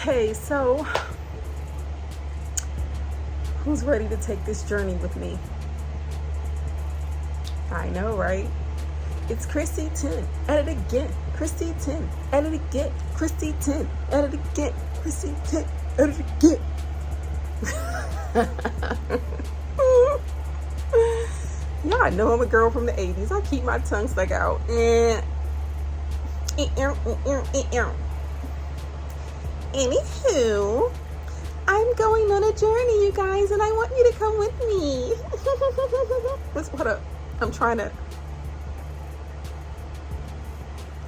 Hey, so who's ready to take this journey with me? I know, right? It's CrissTen, at it again. CrissTen, at it again. CrissTen, at it again. CrissTen, at it again. Yeah, I know I'm a girl from the 80s. I keep my tongue stuck out. Anywho, I'm going on a journey, you guys, and I want you to come with me. What up? I'm trying to.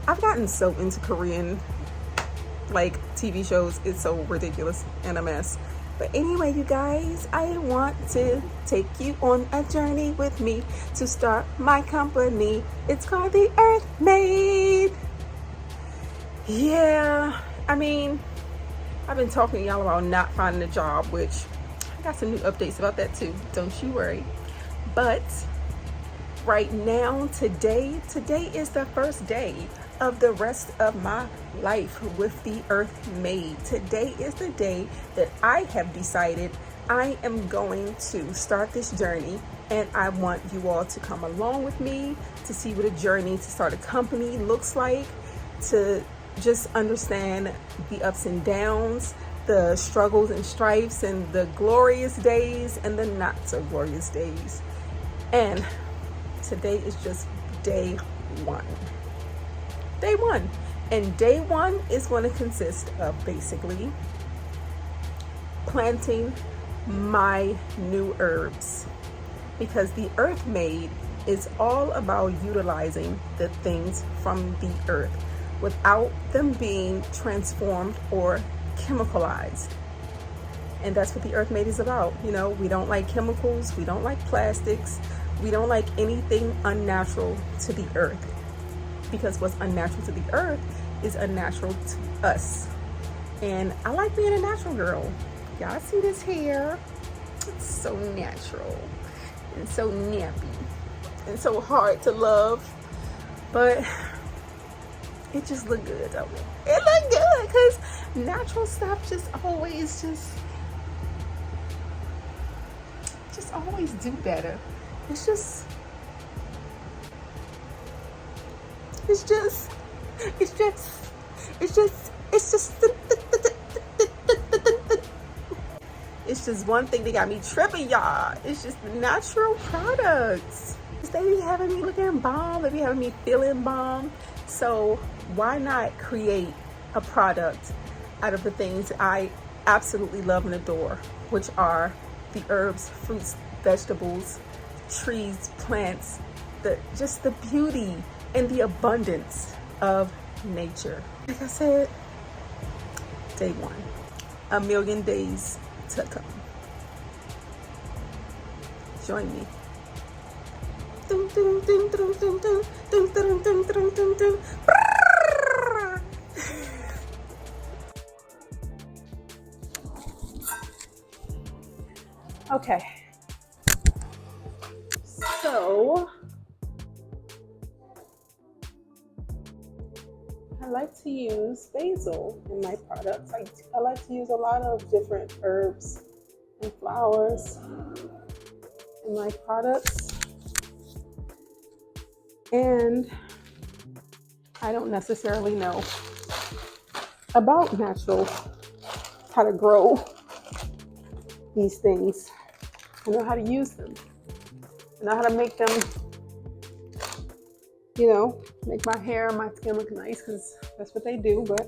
I've gotten so into Korean, like, TV shows. It's so ridiculous and a mess. But anyway, you guys, I want to take you on a journey with me to start my company. It's called the EarthMaid. Yeah, I mean, I've been talking to y'all about not finding a job, which I got some new updates about that too. Don't you worry. But right now, today is the first day of the rest of my life with the EarthMaid. Today is the day that I have decided I am going to start this journey, and I want you all to come along with me to see what a journey to start a company looks like, to just understand the ups and downs, the struggles and strifes, and the glorious days and the not so glorious days. And today is just day one. Day one. And day one is going to consist of basically planting my new herbs, because the EarthMaid is all about utilizing the things from the earth without them being transformed or chemicalized. And that's what the EarthMaid is about. You know, we don't like chemicals, we don't like plastics, we don't like anything unnatural to the earth, because what's unnatural to the earth is unnatural to us. And I like being a natural girl. Y'all see this hair? It's so natural and so nappy and so hard to love, but it just look good, don't it? It look good, because natural stuff just always always do better. It's just one thing that got me tripping, y'all. It's just the natural products. They be having me looking bomb, they be having me feeling bomb. So why not create a product out of the things I absolutely love and adore, which are the herbs, fruits, vegetables, trees, plants, just the beauty and the abundance of nature. Like I said, day one, a million days to come. Join me. Okay, so I like to use basil in my products. I like to use a lot of different herbs and flowers in my products, and I don't necessarily know about natural, how to grow these things. I know how to use them. I know how to make them, make my hair and my skin look nice, because that's what they do, but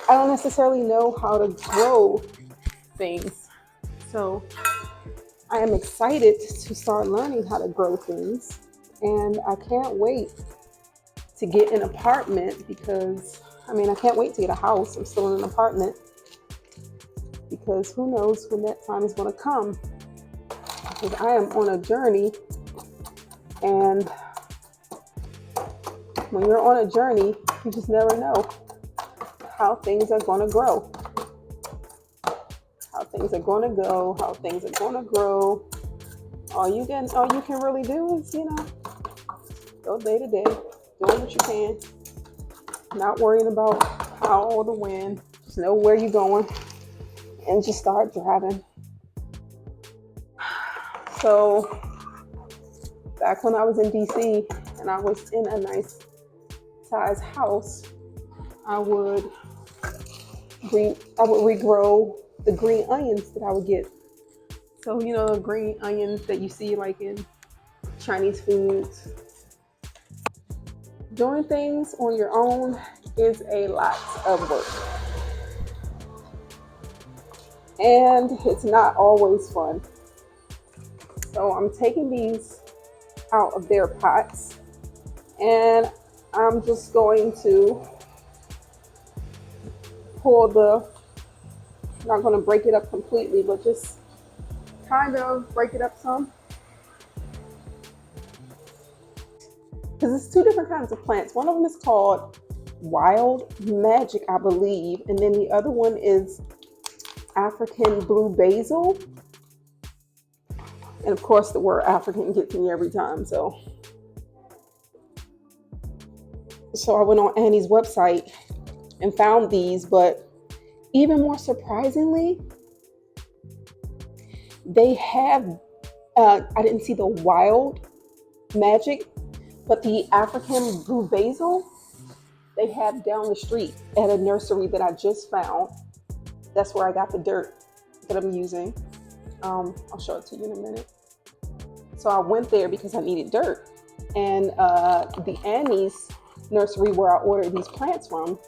I don't necessarily know how to grow things. So I am excited to start learning how to grow things, and I can't wait to get an apartment, because I can't wait to get a house. I'm still in an apartment, because who knows when that time is going to come, because I am on a journey, and when you're on a journey, you just never know how things are going to grow, how things are going to go, how things are going to grow. All you can really do is, go day to day, doing what you can, not worrying about how or the when, Just know where you're going and just start driving. So back when I was in DC and I was in a nice size house, I would regrow the green onions that I would get. So, you know, the green onions that you see like in Chinese foods. Doing things on your own is a lot of work. And it's not always fun. So I'm taking these out of their pots and I'm just going to not going to break it up completely, but just kind of break it up some. Because it's two different kinds of plants. One of them is called Wild Magic, I believe. And then the other one is African blue basil. And of course the word African gets me every time. So I went on Annie's website and found these, but even more surprisingly, they have, I didn't see the Wild Magic, but the African blue basil, they have down the street at a nursery that I just found. That's where I got the dirt that I'm using. I'll show it to you in a minute. So I went there because I needed dirt. And the Annie's nursery where I ordered these plants from,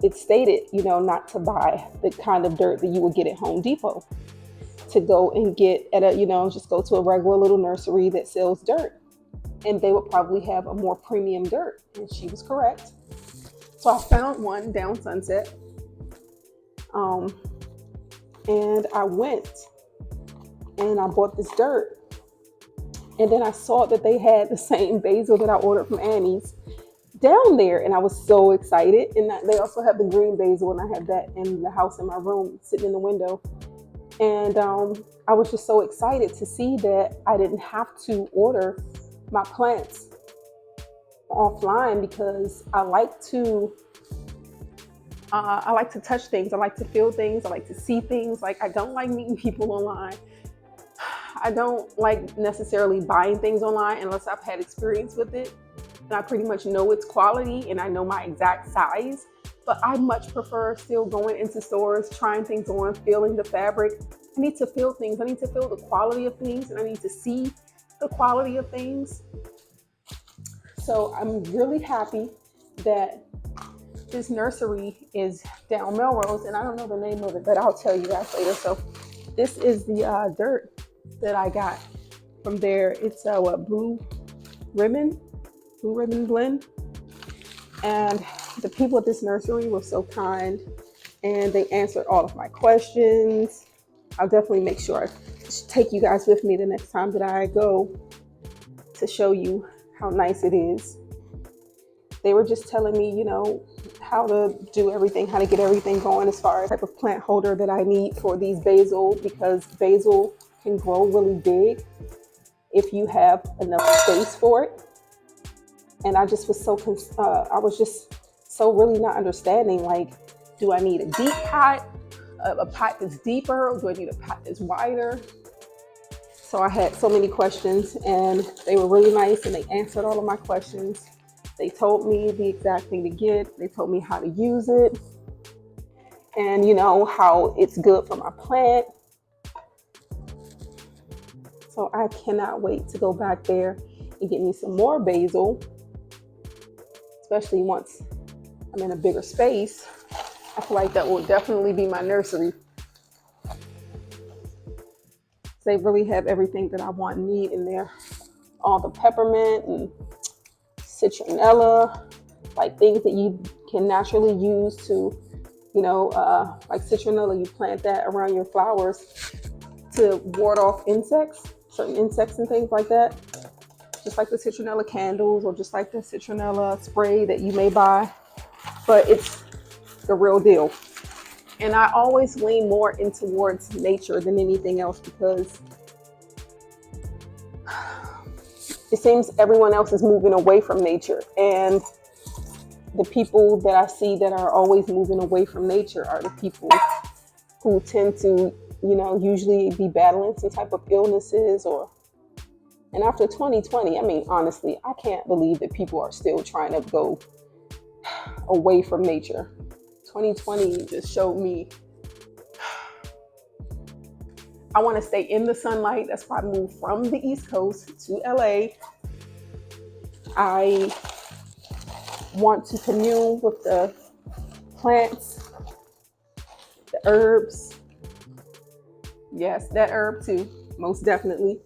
it stated, you know, not to buy the kind of dirt that you would get at Home Depot. To go and get at just go to a regular little nursery that sells dirt. And they would probably have a more premium dirt. And she was correct. So I found one down Sunset. And I went and I bought this dirt. And then I saw that they had the same basil that I ordered from Annie's down there. And I was so excited. And they also have the green basil, and I have that in the house in my room sitting in the window. And I was just so excited to see that I didn't have to order my plants offline, because I like to touch things. I like to feel things. I like to see things. Like, I don't like meeting people online. I don't like necessarily buying things online unless I've had experience with it. And I pretty much know its quality and I know my exact size. But I much prefer still going into stores, trying things on, feeling the fabric. I need to feel things. I need to feel the quality of things, and I need to see the quality of things. So I'm really happy that this nursery is down Melrose, and I don't know the name of it, but I'll tell you guys later. So this is the dirt that I got from there. It's a blue ribbon blend. And the people at this nursery were so kind, and they answered all of my questions. I'll definitely make sure I take you guys with me the next time that I go to show you how nice it is. They were just telling me, you know, how to do everything, how to get everything going as far as type of plant holder that I need for these basil, because basil can grow really big if you have enough space for it. And I just was so really not understanding, like, do I need a deep pot, a pot that's deeper, or do I need a pot that's wider? So I had so many questions, and they were really nice, and they answered all of my questions. They told me the exact thing to get. They told me how to use it, and you know, how it's good for my plant. So I cannot wait to go back there and get me some more basil, especially once I'm in a bigger space. I feel like that will definitely be my nursery. They really have everything that I want and need in there. All the peppermint and citronella, like things that you can naturally use to, you know, like citronella, you plant that around your flowers to ward off insects, certain insects and things like that. Just like the citronella candles, or just like the citronella spray that you may buy, but it's the real deal. And I always lean more in towards nature than anything else, because it seems everyone else is moving away from nature. And the people that I see that are always moving away from nature are the people who tend to, usually be battling some type of illnesses and after 2020, I mean, honestly, I can't believe that people are still trying to go away from nature. 2020 just showed me I want to stay in the sunlight. That's why I moved from the East Coast to LA. I want to commune with the plants, the herbs. Yes, that herb too, most definitely.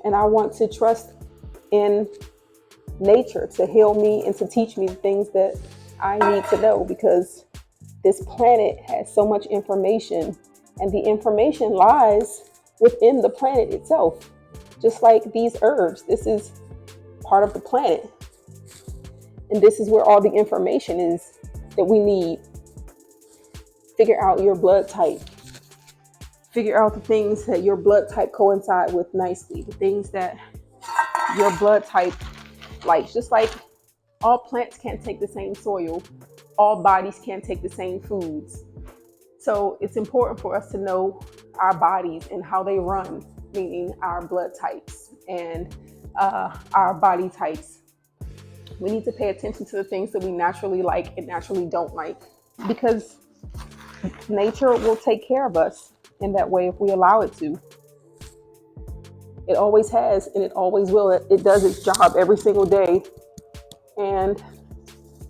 And I want to trust in nature to heal me and to teach me the things that I need to know, because this planet has so much information, and the information lies within the planet itself. Just like these herbs, this is part of the planet. And this is where all the information is that we need. Figure out your blood type. Figure out the things that your blood type coincide with nicely, the things that your blood type likes. Just like all plants can't take the same soil, all bodies can't take the same foods. So it's important for us to know our bodies and how they run, meaning our blood types and our body types. We need to pay attention to the things that we naturally like and naturally don't like, because nature will take care of us in that way if we allow it to. It always has, and it always will. It does its job every single day, and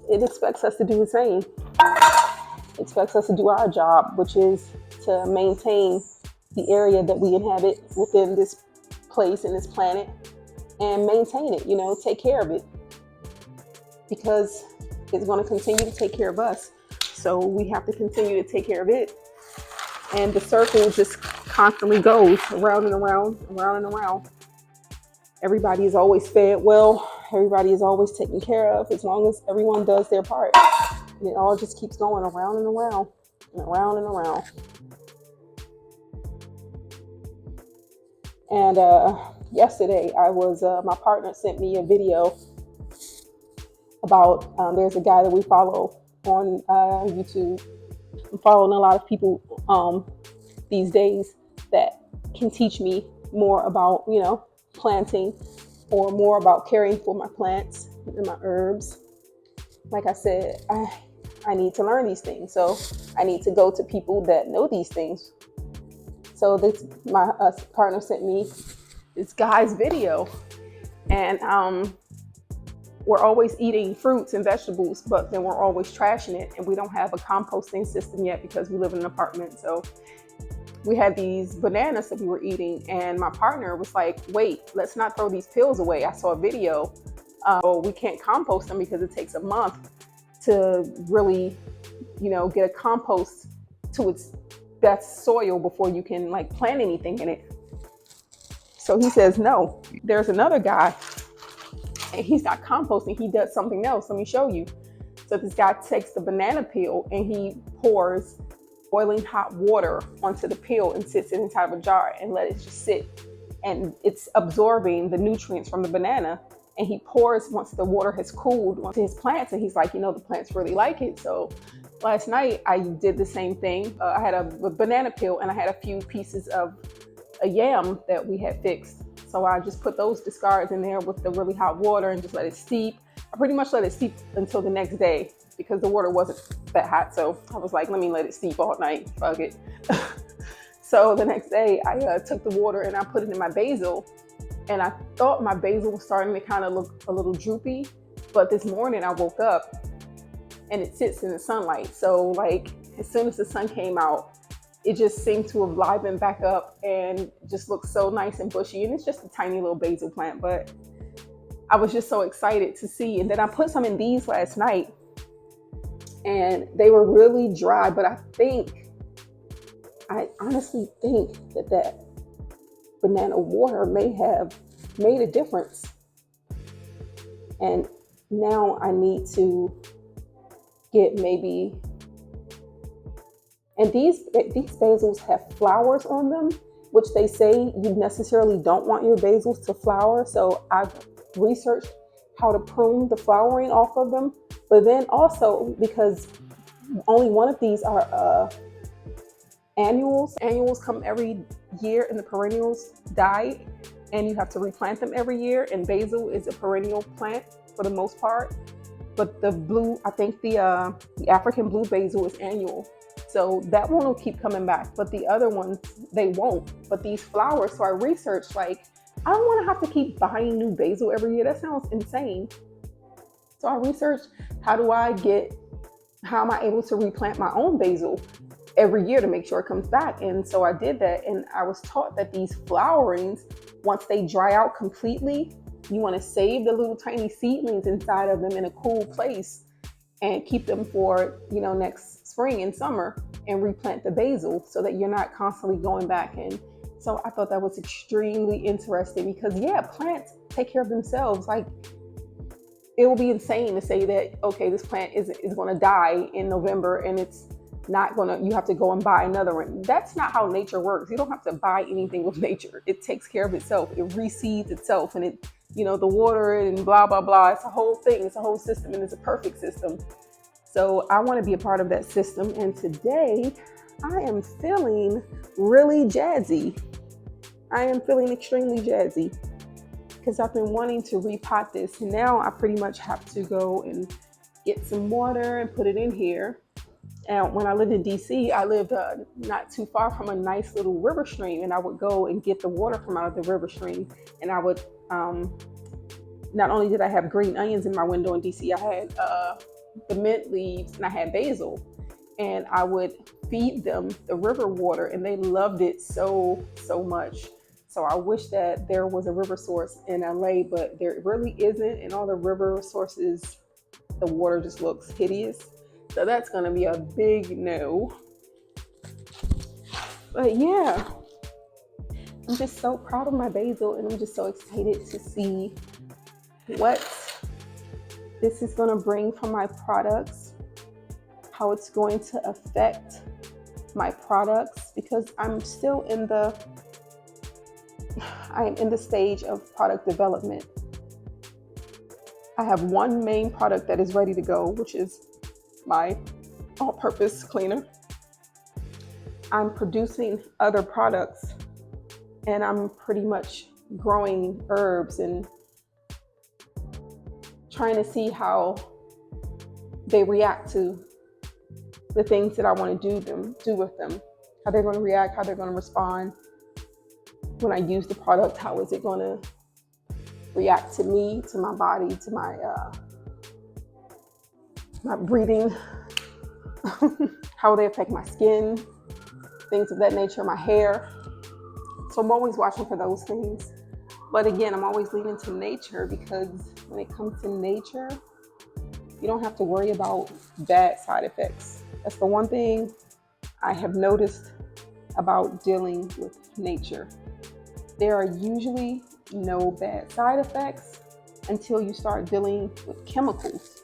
it expects us to do the same. It expects us to do our job, which is to maintain the area that we inhabit within this place and this planet, and maintain it, take care of it, because it's going to continue to take care of us. So we have to continue to take care of it. And the circle just constantly goes around and around, around and around. Everybody is always fed well. Everybody is always taken care of, as long as everyone does their part. And it all just keeps going around and around and around and around. And yesterday, my partner sent me a video about, there's a guy that we follow on YouTube. I'm following a lot of people these days that can teach me more about, planting, or more about caring for my plants and my herbs. Like I said, I need to learn these things. So I need to go to people that know these things. So my partner sent me this guy's video, and we're always eating fruits and vegetables, but then we're always trashing it, and we don't have a composting system yet because we live in an apartment. So we had these bananas that we were eating, and my partner was like, wait, let's not throw these peels away. I saw a video. We can't compost them because it takes a month to really, get a compost to its best soil before you can plant anything in it. So he says, no, there's another guy, and he's not composting. He does something else. Let me show you. So this guy takes the banana peel and he pours boiling hot water onto the peel and sits it inside of a jar and let it just sit. And it's absorbing the nutrients from the banana. And he pours, once the water has cooled, onto his plants. And he's like, the plants really like it. So last night I did the same thing. I had a banana peel, and I had a few pieces of a yam that we had fixed. So I just put those discards in there with the really hot water and just let it steep. I pretty much let it steep until the next day because the water wasn't that hot. So I was like, let me let it steep all night. Fuck it. So the next day I took the water and I put it in my basil, and I thought my basil was starting to kind of look a little droopy. But this morning I woke up and it sits in the sunlight. So as soon as the sun came out, it just seemed to have livened back up and just looked so nice and bushy. And it's just a tiny little basil plant, but I was just so excited to see. And then I put some in these last night, and they were really dry, but I honestly think that banana water may have made a difference. And now I need to get maybe, and these basils have flowers on them, which they say you necessarily don't want your basils to flower. So I've researched how to prune the flowering off of them. But then also, because only one of these are annuals. Annuals come every year and the perennials die, and you have to replant them every year. And basil is a perennial plant for the most part. But the blue, I think the African blue basil is annual. So that one will keep coming back. But the other ones, they won't. But these flowers, so I researched, like, I don't want to have to keep buying new basil every year. That sounds insane. So I researched, how am I able to replant my own basil every year to make sure it comes back? And so I did that. And I was taught that these flowerings, once they dry out completely, you want to save the little tiny seedlings inside of them in a cool place and keep them for, next spring and summer, and replant the basil so that you're not constantly going back. And so I thought that was extremely interesting because, plants take care of themselves. Like, it will be insane to say that, okay, this plant is going to die in November and it's not going to, you have to go and buy another one. That's not how nature works. You don't have to buy anything with nature. It takes care of itself. It reseeds itself, and it, the water and blah, blah, blah. It's a whole thing. It's a whole system, and it's a perfect system. So I want to be a part of that system. And today I am feeling really jazzy. I am feeling extremely jazzy because I've been wanting to repot this. And now I pretty much have to go and get some water and put it in here. And when I lived in DC, I lived not too far from a nice little river stream, and I would go and get the water from out of the river stream. And I would, not only did I have green onions in my window in DC, I had the mint leaves and I had basil, and I would feed them the river water, and they loved it so much. So I wish that there was a river source in LA, but there really isn't. And all the river sources, the water just looks hideous. So that's going to be a big no. But yeah, I'm just so proud of my basil, and I'm just so excited to see what this is going to bring for my products, how it's going to affect my products, because I'm still in the stage of product development. I have one main product that is ready to go, which is my all-purpose cleaner. I'm producing other products, and I'm pretty much growing herbs and trying to see how they react to the things that I want to do with them, how they're going to react, how they're going to respond when I use the product. How is it going to react to me, to my body, to my breathing, how they affect my skin, things of that nature, my hair. So I'm always watching for those things. But again, I'm always leaning to nature, because when it comes to nature, you don't have to worry about bad side effects. That's the one thing I have noticed about dealing with nature. There are usually no bad side effects until you start dealing with chemicals.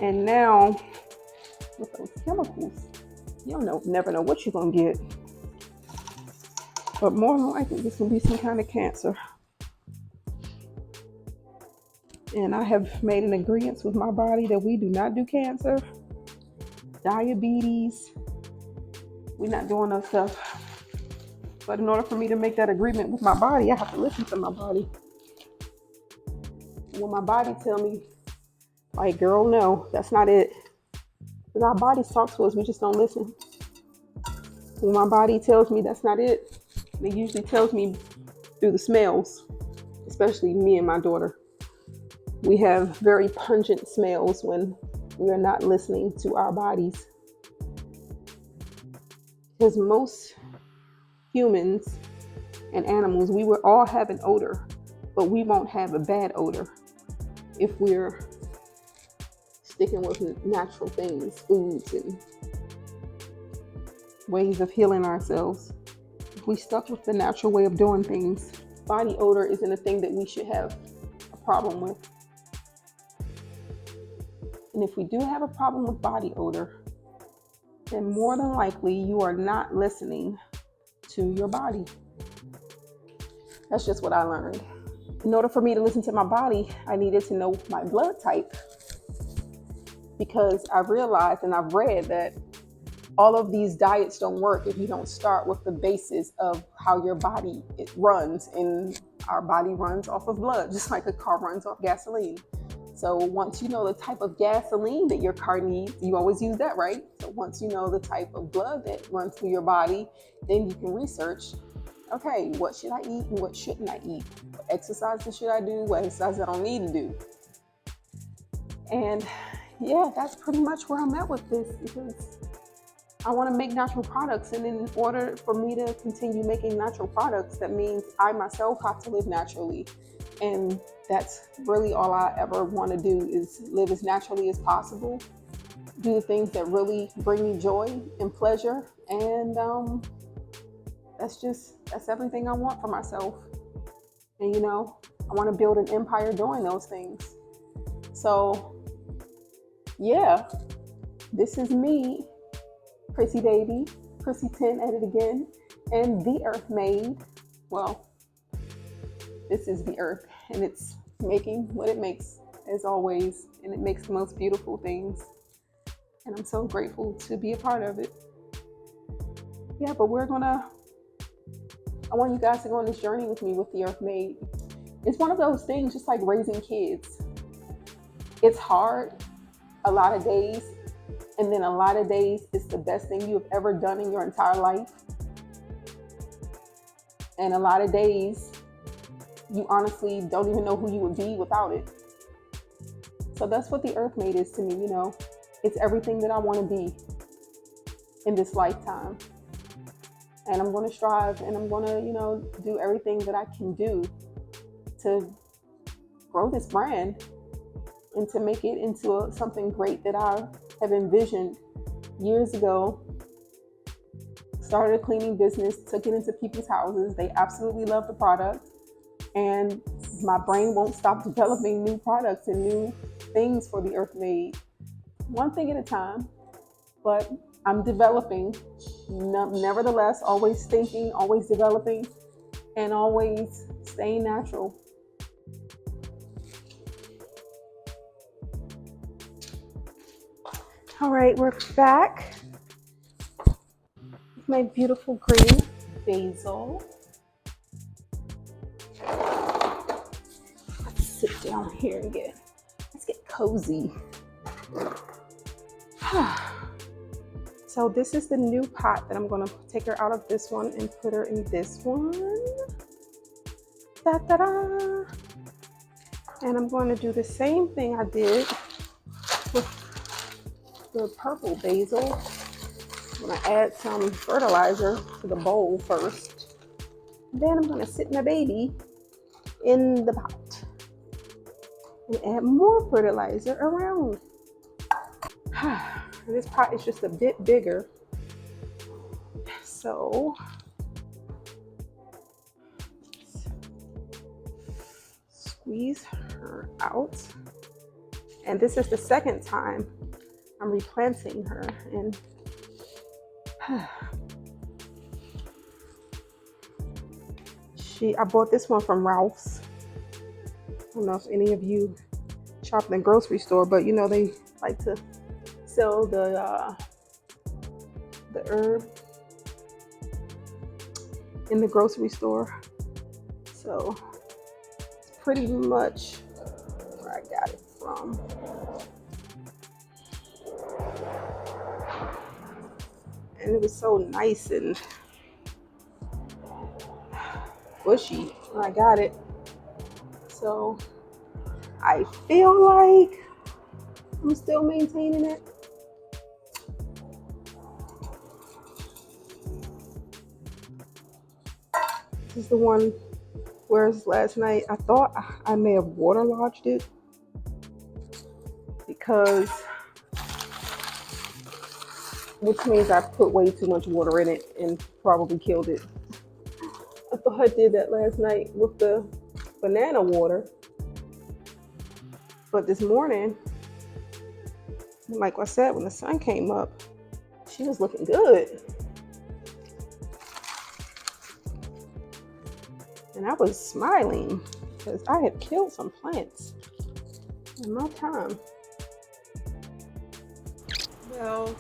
And now, with those chemicals, you never know what you're going to get. But more than likely, this will be some kind of cancer. And I have made an agreement with my body that we do not do cancer, diabetes. We're not doing that stuff. But in order for me to make that agreement with my body, I have to listen to my body. When my body tell me, like, girl, no, that's not it. Because our bodies talk to us, we just don't listen. When my body tells me that's not it, it usually tells me through the smells, especially me and my daughter. We have very pungent smells when we are not listening to our bodies. Because most humans and animals, we will all have an odor, but we won't have a bad odor if we're sticking with natural things, foods, and ways of healing ourselves. If we stuck with the natural way of doing things, body odor isn't a thing that we should have a problem with. And if we do have a problem with body odor, then more than likely you are not listening to your body. That's just what I learned. In order for me to listen to my body, I needed to know my blood type, because I realized and I've read that all of these diets don't work if you don't start with the basis of how your body it runs. And our body runs off of blood, just like a car runs off gasoline. So once you know the type of gasoline that your car needs, you always use that, right? So once you know the type of blood that runs through your body, then you can research, okay, what should I eat and what shouldn't I eat? What exercises should I do? What exercises I don't need to do? And yeah, that's pretty much where I'm at with this, because I want to make natural products. And in order for me to continue making natural products, that means I myself have to live naturally. And that's really all I ever want to do, is live as naturally as possible, do the things that really bring me joy and pleasure. And that's everything I want for myself. And I want to build an empire doing those things. So yeah, this is me, Chrissy baby, CrissTen at it again, and the EarthMaid. Well, this is the earth, and it's making what it makes, as always, and it makes the most beautiful things. And I'm so grateful to be a part of it. Yeah, but I want you guys to go on this journey with me with the EarthMaid. It's one of those things, just like raising kids. It's hard a lot of days, and then a lot of days it's the best thing you've ever done in your entire life. And a lot of days you honestly don't even know who you would be without it. So that's what the EarthMaid is to me. It's everything that I want to be in this lifetime. And I'm going to strive, and I'm going to, do everything that I can do to grow this brand and to make it into something great that I have envisioned years ago. Started a cleaning business, took it into people's houses. They absolutely love the product. And my brain won't stop developing new products and new things for the EarthMaid, one thing at a time. But I'm developing, nevertheless, always thinking, always developing, and always staying natural. All right, we're back. My beautiful green basil. Let's sit down here and let's get cozy. So this is the new pot that I'm gonna take her out of this one and put her in this one. Da-da-da. And I'm going to do the same thing I did with the purple basil. I'm gonna add some fertilizer to the bowl first. Then I'm gonna sit my baby in the pot and add more fertilizer around. This pot is just a bit bigger, so squeeze her out. And this is the second time I'm replanting her. And I bought this one from Ralph's. I don't know if any of you shop in the grocery store, but they like to sell the herb in the grocery store. So it's pretty much where I got it from. And it was so nice and bushy when I got it. So I feel like I'm still maintaining it. This is the one, whereas last night I thought I may have waterlogged it, which means I put way too much water in it and probably killed it. I thought I did that last night with the banana water. But this morning, like I said, when the sun came up, she was looking good. And I was smiling because I have killed some plants in my time. Well,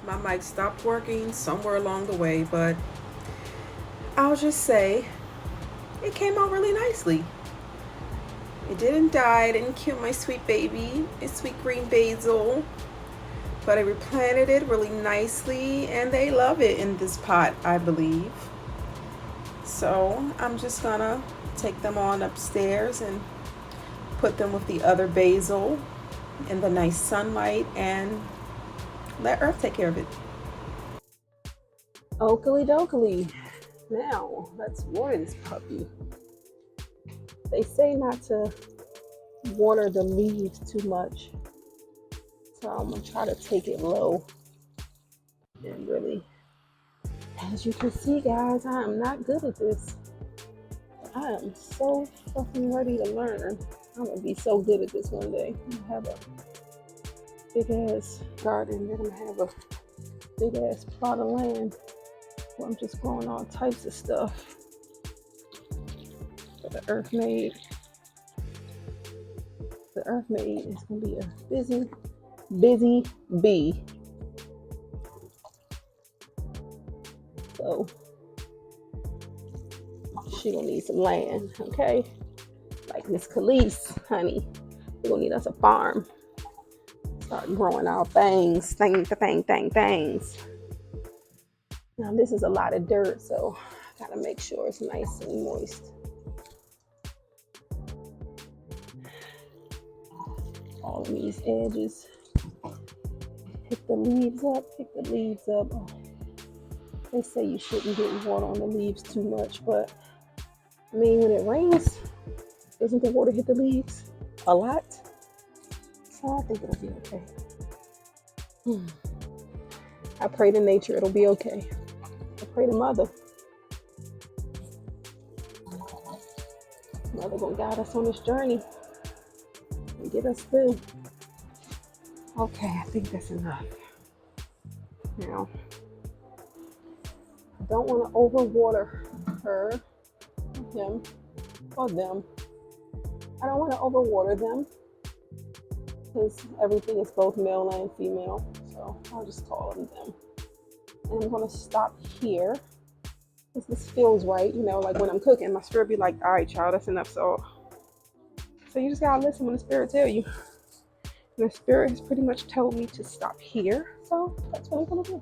my mic stopped working somewhere along the way, but I'll just say it came out really nicely. It didn't die, it didn't kill my sweet baby, it's sweet green basil, but I replanted it really nicely and they love it in this pot, I believe. So I'm just gonna take them on upstairs and put them with the other basil in the nice sunlight and let Earth take care of it. Oakley dokley. Now let's water this puppy. They say not to water the leaves too much, so I'm gonna try to take it low. And really, as you can see, guys, I am not good at this. I am so fucking ready to learn. I'm gonna be so good at this one day. I'm gonna have a big ass garden, then I'm gonna have a big ass plot of land where I'm just growing all types of stuff. For the EarthMaid. The EarthMaid is gonna be a busy bee. So she gonna need some land, okay? Like Miss Khalees, honey. We're gonna need us a farm. Start growing our things. Now this is a lot of dirt, so I gotta make sure it's nice and moist. All of these edges. Pick the leaves up. Oh, they say you shouldn't get water on the leaves too much, but I mean, when it rains, doesn't the water hit the leaves a lot? So I think it'll be okay. I pray to nature it'll be okay. I pray to Mother. Mother gonna guide us on this journey and get us through. Okay, I think that's enough. Now, I don't want to overwater her, him, or them. I don't want to overwater them because everything is both male and female. So I'll just call them them. And I'm going to stop here because this feels right. You know, like when I'm cooking, my spirit be like, all right, child, that's enough salt. So you just got to listen when the spirit tell you. And the spirit has pretty much told me to stop here. So that's what I'm going to do.